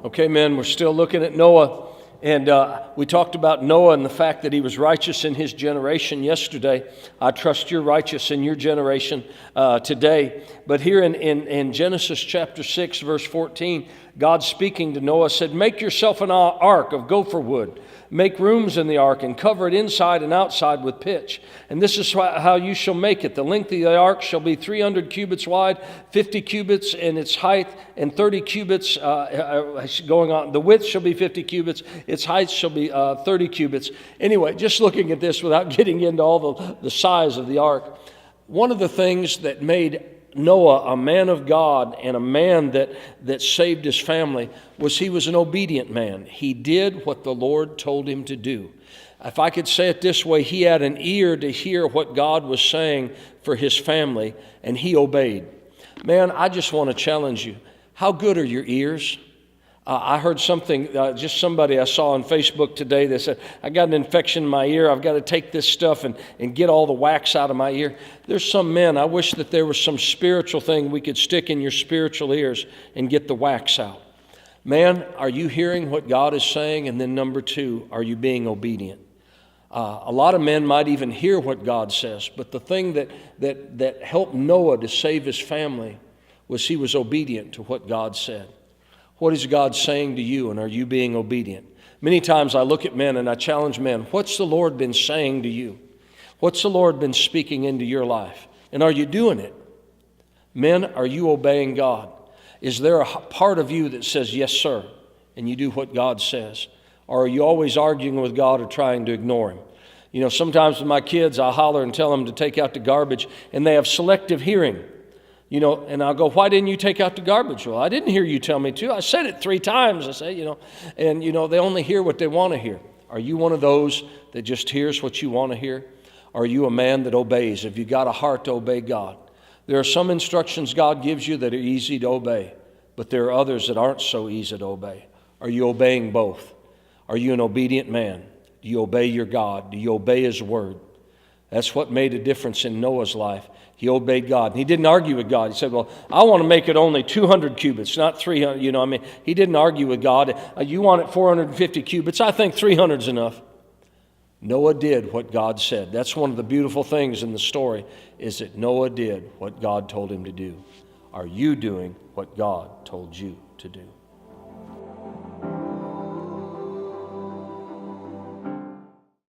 Okay, men, we're still looking at Noah. And we talked about Noah and the fact that he was righteous in his generation yesterday. I trust you're righteous in your generation today. But here in Genesis chapter 6, verse 14, God speaking to Noah said, "Make yourself an ark of gopher wood. Make rooms in the ark and cover it inside and outside with pitch. And this is how you shall make it. The length of the ark shall be 300 cubits wide, 50 cubits in its height, and 30 cubits going on. The width shall be 50 cubits. Its height shall be 30 cubits." Anyway, just looking at this without getting into all the size of the ark, one of the things that made Noah a man of God and a man that saved his family was he was an obedient man. He did what the Lord told him to do. If I could say it this way, he had an ear to hear what God was saying for his family, and he obeyed. Man, I just want to challenge you. How good are your ears? I heard something, just somebody I saw on Facebook today that said, "I got an infection in my ear. I've got to take this stuff and get all the wax out of my ear." There's some men, I wish that there was some spiritual thing we could stick in your spiritual ears and get the wax out. Man, are you hearing what God is saying? And then number two, are you being obedient? A lot of men might even hear what God says, but the thing that helped Noah to save his family was he was obedient to what God said. What is God saying to you, and are you being obedient? Many times I look at men and I challenge men, what's the Lord been saying to you? What's the Lord been speaking into your life? And are you doing it? Men, are you obeying God? Is there a part of you that says, "Yes, sir," and you do what God says? Or are you always arguing with God or trying to ignore Him? You know, sometimes with my kids, I holler and tell them to take out the garbage, and they have selective hearing. You know, and I'll go, "Why didn't you take out the garbage?" "Well, I didn't hear you tell me to. I said it 3 times. I say, and they only hear what they want to hear. Are you one of those that just hears what you want to hear? Or are you a man that obeys? Have you got a heart to obey God? There are some instructions God gives you that are easy to obey, but there are others that aren't so easy to obey. Are you obeying both? Are you an obedient man? Do you obey your God? Do you obey His word? That's what made a difference in Noah's life. He obeyed God. And he didn't argue with God. He said, "Well, I want to make it only 200 cubits, not 300. He didn't argue with God. "You want it 450 cubits? I think 300 is enough." Noah did what God said. That's one of the beautiful things in the story, is that Noah did what God told him to do. Are you doing what God told you to do?